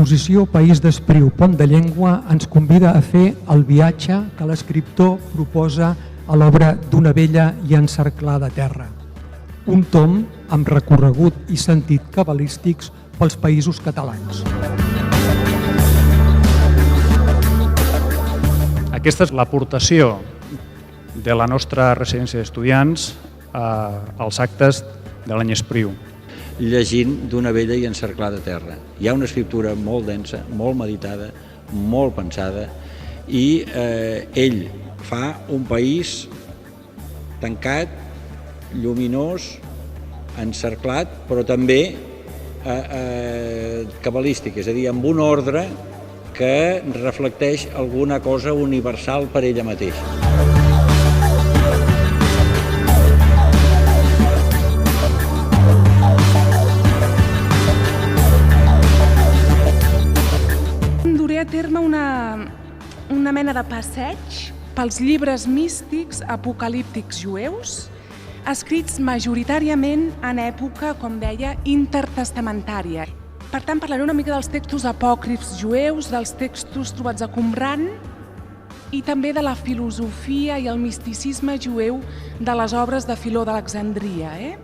L'exposició País d'Espriu, Pont de Llengua ens convida a fer el viatge que l'escriptor proposa a l'obra d'Una vella i encerclada terra. Un tom amb recorregut i sentit cabalístics pels països catalans. Aquesta és l'aportació de la nostra residència d'estudiants als actes de l'any Espriu. Llegint d'Una vella i encerclada terra. Hi ha una escriptura molt densa, molt meditada, molt pensada, i ell fa un país tancat, lluminós, encerclat, però també cabalístic, és a dir, amb un ordre que reflecteix alguna cosa universal per ella mateixa. Duré a terme una mena de passeig pels llibres místics apocalíptics jueus, escrits majoritàriament en època, com deia, intertestamentària. Per tant, parlaré una mica dels textos apòcrifs jueus, dels textos trobats a Qumran i també de la filosofia i el misticisme jueu de les obres de Filó d'Alexandria.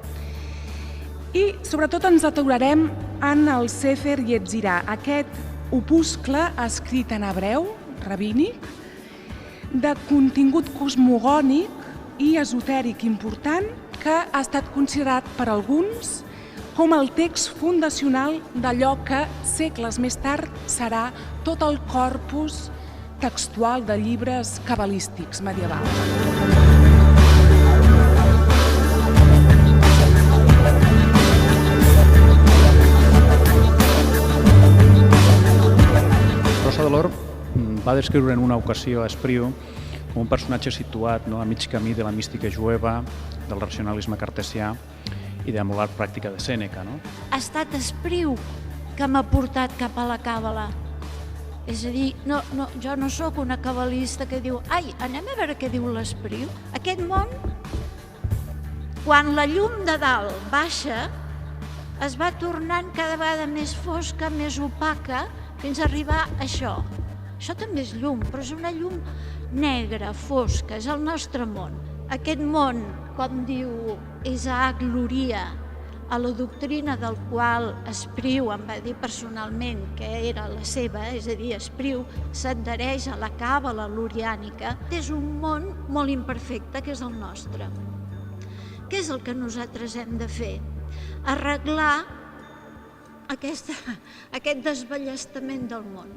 I sobretot ens aturarem en el Sefer Yetzirah, aquest opuscle escrit en hebreu, rabínic, de contingut cosmogònic i esotèric important que ha estat considerat per alguns com el text fundacional d'allò que segles més tard serà tot el corpus textual de llibres cabalístics medievals. Rosa de l'Or va descriure en una ocasió a Espriu un personatge situat a mig camí de la mística jueva, del racionalisme cartesià i de la moral pràctica de Sèneca. Ha estat Espriu que m'ha portat cap a la càbala. És a dir, jo no sóc una cabalista que diu «Ai, anem a veure què diu l'Espriu». Aquest món, quan la llum de dalt baixa, es va tornant cada vegada més fosca, més opaca, fins a arribar a això. Això també és llum, però és una llum negra, fosca, és el nostre món. Aquest món, com diu Isaac Luria, a la doctrina del qual Espriu em va dir personalment que era la seva, és a dir, Espriu s'adhereix a la càbala luriànica, és un món molt imperfecte, que és el nostre. Què és el que nosaltres hem de fer? Arreglar aquest desballestament del món.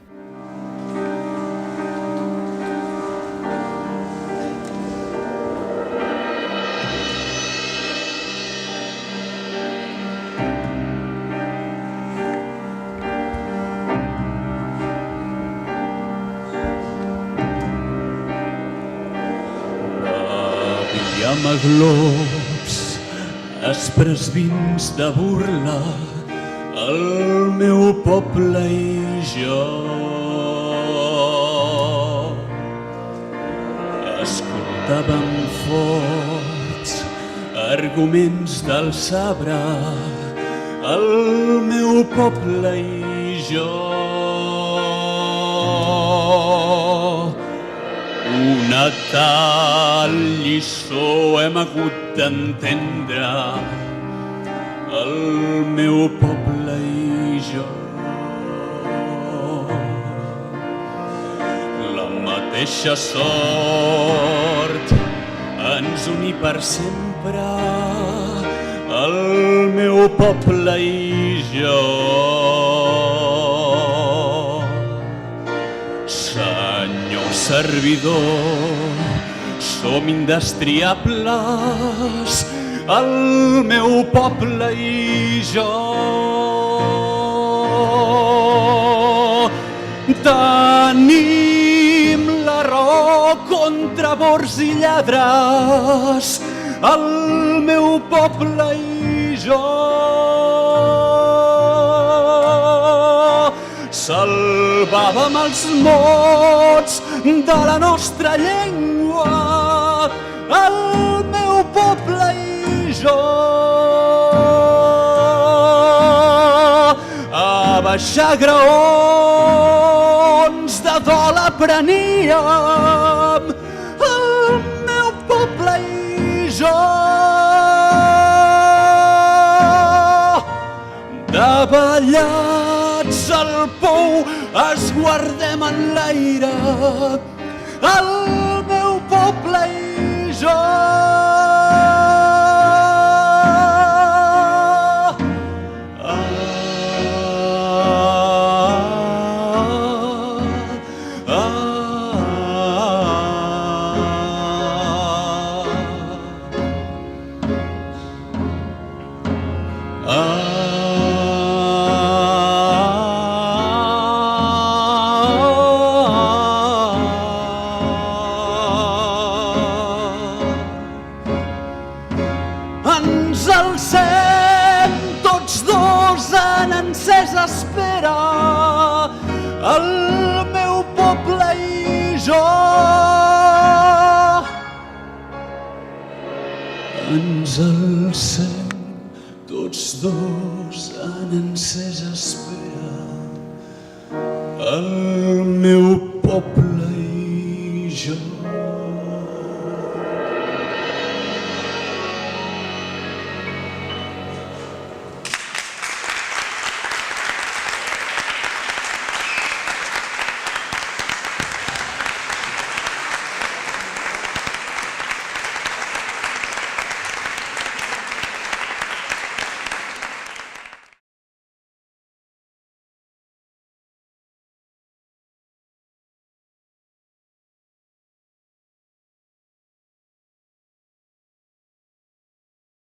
Aviam a globs, aspres vins de burla, el meu poble i jo. Escoltàvem forts arguments del sabre, el meu poble i jo. Una tal lliçó hem hagut d'entendre, el meu poble i jo. La mateixa sort ens uní per sempre, el meu poble i jo. Senyor servidor, som indestriables, el meu poble i jo. Tenim la raó contra bors i lladres, el meu poble i jo. Salvàvem els mots de la nostra llengua, el meu poble i jo. xagraons de dol apreníem el meu poble i jo. Davallats al pou esguardem en l'aire el meu poble i jo. Ens alcem tots dos en encesa espera, el meu poble i jo. Ens alcem tots dos en encesa espera, el meu poble i jo.